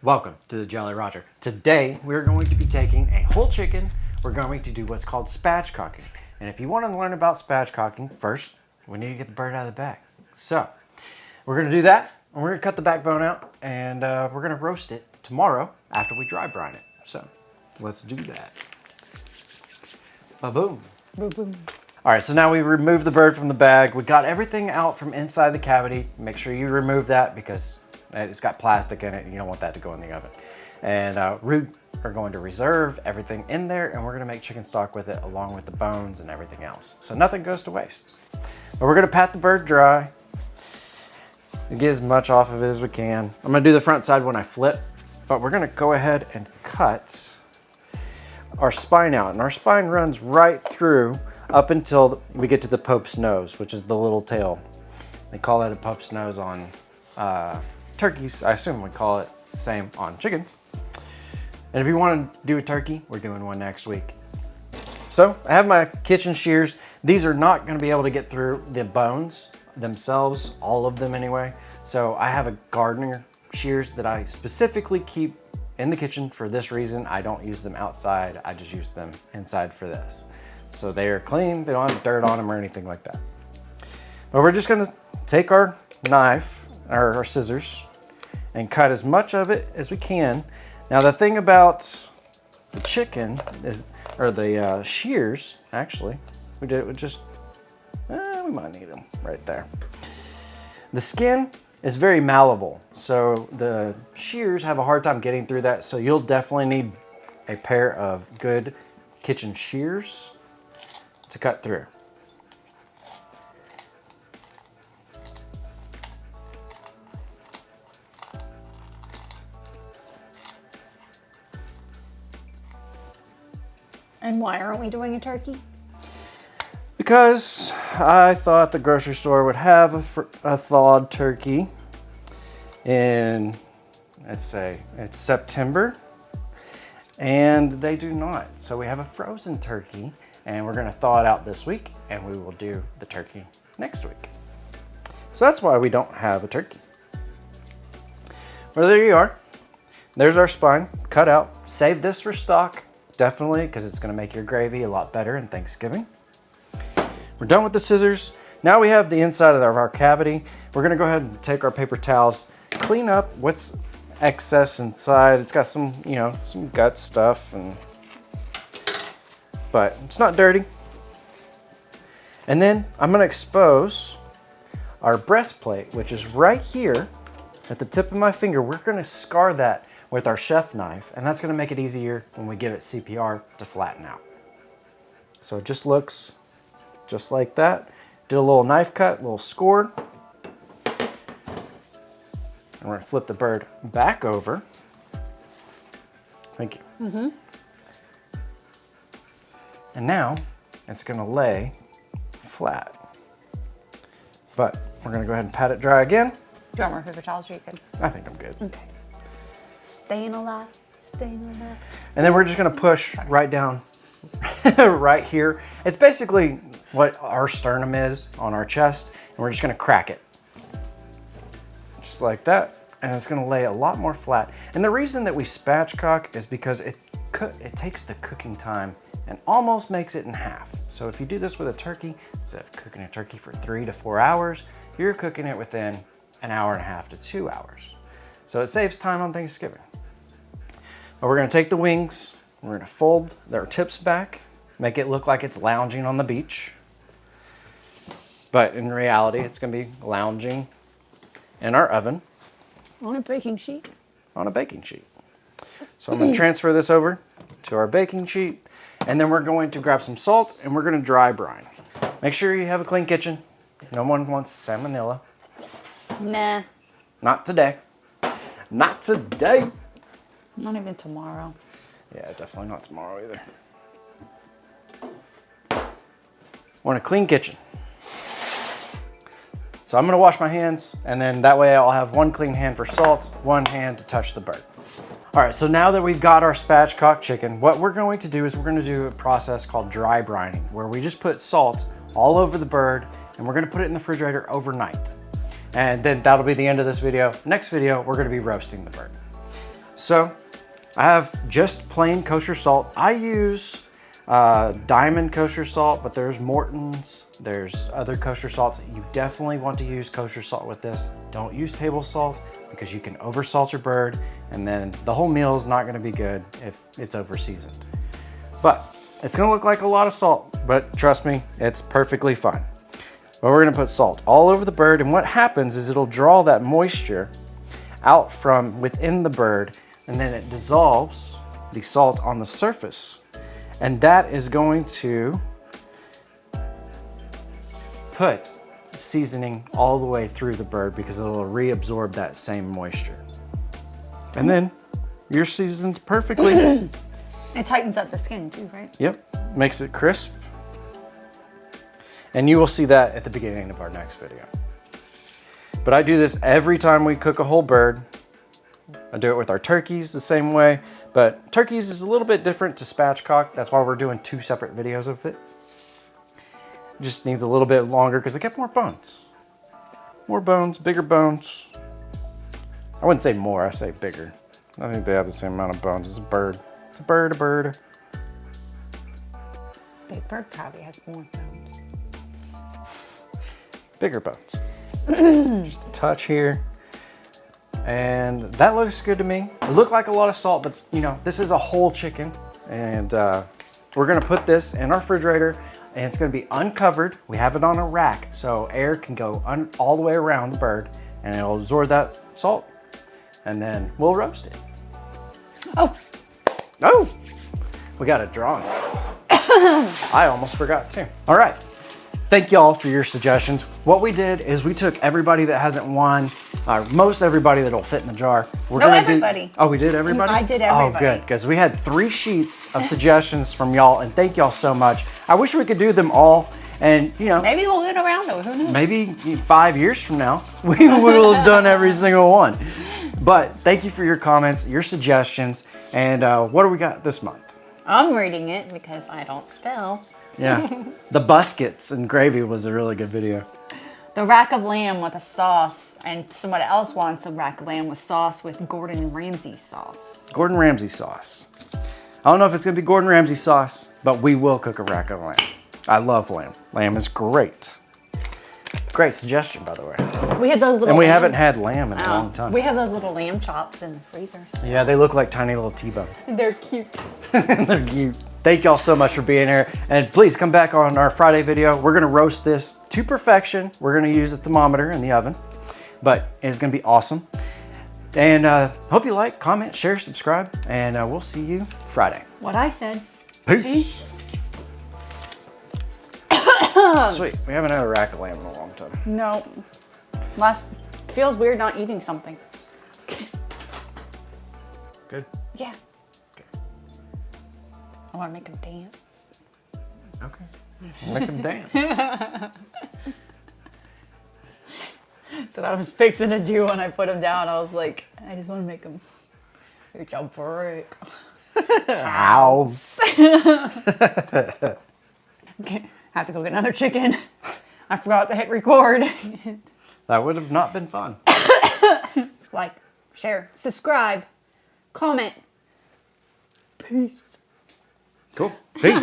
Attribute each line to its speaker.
Speaker 1: Welcome to the Jolly Roger. Today we're going to be taking a whole chicken. We're going to do what's called spatchcocking. And if you want to learn about spatchcocking, first we need to get the bird out of the bag. So we're going to do that, and we're going to cut the backbone out, and we're going to roast it tomorrow after we dry brine it. So let's do that. Ba-boom.
Speaker 2: Boom.
Speaker 1: All right, so now we remove the bird from the bag. We got everything out from inside the cavity. Make sure you remove that because it's got plastic in it and you don't want that to go in the oven. And we are going to reserve everything in there, and we're gonna make chicken stock with it along with the bones and everything else. So nothing goes to waste. But we're gonna pat the bird dry and get as much off of it as we can. I'm gonna do the front side when I flip, but we're gonna go ahead and cut our spine out. And our spine runs right through up until we get to the Pope's nose, which is the little tail. They call that a Pope's nose on turkeys. I assume we call it the same on chickens. And if you want to do a turkey, we're doing one next week. So I have my kitchen shears. These are not going to be able to get through the bones themselves, all of them anyway. So I have a gardener shears that I specifically keep in the kitchen for this reason. I don't use them outside. I just use them inside for this. So they are clean. They don't have dirt on them or anything like that. But we're just going to take our knife or our scissors and cut as much of it as we can. Now the thing about the chicken is, or the shears, actually, we did it with just, we might need them right there. The skin is very malleable, so the shears have a hard time getting through that, so you'll definitely need a pair of good kitchen shears to cut through.
Speaker 2: And why aren't we doing a turkey?
Speaker 1: Because I thought the grocery store would have a thawed turkey in, let's say, it's September, and they do not. So we have a frozen turkey, and we're gonna thaw it out this week, and we will do the turkey next week. So that's why we don't have a turkey. Well, there you are. There's our spine cut out. Save this for stock. Definitely, because it's going to make your gravy a lot better in Thanksgiving. We're done with the scissors. Now we have the inside of our cavity. We're going to go ahead and take our paper towels, clean up what's excess inside. It's got some, some gut stuff, but it's not dirty. And then I'm going to expose our breastplate, which is right here at the tip of my finger. We're going to scar that with our chef knife, and that's going to make it easier when we give it CPR to flatten out. So it just looks just like that. Did a little knife cut, a little score. And we're going to flip the bird back over. Thank you. And now it's going to lay flat. But we're going to go ahead and pat it dry again.
Speaker 2: Do you want more paper towels or you good?
Speaker 1: I think I'm good.
Speaker 2: Okay. Staying alive, staying alive.
Speaker 1: And then we're just gonna push right down right here. It's basically what our sternum is on our chest, and we're just gonna crack it. Just like that, and it's gonna lay a lot more flat. And the reason that we spatchcock is because it takes the cooking time and almost makes it in half. So if you do this with a turkey, instead of cooking a turkey for 3 to 4 hours, you're cooking it within an hour and a half to 2 hours. So it saves time on Thanksgiving. But we're gonna take the wings, we're gonna fold their tips back, make it look like it's lounging on the beach. But in reality, it's gonna be lounging in our oven.
Speaker 2: On a baking sheet.
Speaker 1: On a baking sheet. So I'm gonna transfer this over to our baking sheet, and then we're going to grab some salt and we're gonna dry brine. Make sure you have a clean kitchen. No one wants salmonella.
Speaker 2: Nah.
Speaker 1: Not today. Not today.
Speaker 2: Not even tomorrow.
Speaker 1: Yeah, definitely not tomorrow either. Want a clean kitchen. So I'm gonna wash my hands, and then that way I'll have one clean hand for salt, one hand to touch the bird. All right, so now that we've got our spatchcock chicken, what we're going to do is we're gonna do a process called dry brining, where we just put salt all over the bird, and we're gonna put it in the refrigerator overnight. And then that'll be the end of this video. Next video, we're gonna be roasting the bird. So I have just plain kosher salt. I use Diamond kosher salt, but there's Morton's, there's other kosher salts. You definitely want to use kosher salt with this. Don't use table salt because you can oversalt your bird and then the whole meal is not gonna be good if it's over seasoned. But it's gonna look like a lot of salt, but trust me, it's perfectly fine. But we're gonna put salt all over the bird, and what happens is it'll draw that moisture out from within the bird, and then it dissolves the salt on the surface. And that is going to put seasoning all the way through the bird because it'll reabsorb that same moisture. And then you're seasoned perfectly.
Speaker 2: It tightens up the skin too, right?
Speaker 1: Yep, makes it crisp. And you will see that at the beginning of our next video. But I do this every time we cook a whole bird. I do it with our turkeys the same way, but turkeys is a little bit different to spatchcock. That's why we're doing 2 separate videos of it. Just needs a little bit longer because it got more bones. More bones, bigger bones. I wouldn't say more, I say bigger. I think they have the same amount of bones as a bird. It's a bird, a bird.
Speaker 2: Big bird probably has more bones.
Speaker 1: Bigger bones. Just a touch here. And that looks good to me. It looked like a lot of salt, but you know, this is a whole chicken. And we're gonna put this in our refrigerator and it's gonna be uncovered. We have it on a rack, so air can go all the way around the bird and it'll absorb that salt. And then we'll roast it.
Speaker 2: Oh,
Speaker 1: Oh, we got a drawing. I almost forgot too. All right. Thank y'all for your suggestions. What we did is we took everybody that hasn't won, most everybody that'll fit in the jar. We're
Speaker 2: No,
Speaker 1: gonna
Speaker 2: everybody.
Speaker 1: Oh, we did everybody?
Speaker 2: I did everybody.
Speaker 1: Oh, good, because we had 3 sheets of suggestions from y'all, and thank y'all so much. I wish we could do them all, and you know,
Speaker 2: maybe we'll get around to it. Who knows?
Speaker 1: maybe 5 years from now, we will have done every single one. But thank you for your comments, your suggestions, and what do we got this month?
Speaker 2: I'm reading it because I don't spell.
Speaker 1: Yeah, the buskets and gravy was a really good video.
Speaker 2: The rack of lamb with a sauce, and somebody else wants a rack of lamb with sauce with Gordon Ramsay sauce.
Speaker 1: Gordon Ramsay sauce. I don't know if it's gonna be Gordon Ramsay sauce, but we will cook a rack of lamb. I love lamb. Lamb is great. Great suggestion, by the way.
Speaker 2: We had those little.
Speaker 1: And we
Speaker 2: lamb-
Speaker 1: haven't had lamb in a
Speaker 2: Oh,
Speaker 1: long time.
Speaker 2: We have those little lamb chops in the freezer.
Speaker 1: Yeah, they look like tiny little T-bones.
Speaker 2: They're cute.
Speaker 1: They're cute. Thank y'all so much for being here. And please come back on our Friday video. We're gonna roast this to perfection. We're gonna use a thermometer in the oven, but it's gonna be awesome. And hope you like, comment, share, subscribe, and we'll see you Friday.
Speaker 2: What I said.
Speaker 1: Peace. Sweet, we haven't had a rack of lamb in a long time.
Speaker 2: No. Feels weird not eating something.
Speaker 1: Good.
Speaker 2: Yeah. I want to make them dance.
Speaker 1: Okay. Make them dance.
Speaker 2: So I was fixing to do when I put them down. I was like, I just want to make them reach a break.
Speaker 1: Ow.
Speaker 2: Okay, have to go get another chicken. I forgot to hit record.
Speaker 1: That would have not been fun.
Speaker 2: Like, share, subscribe, comment. Peace.
Speaker 1: Cool. Peace.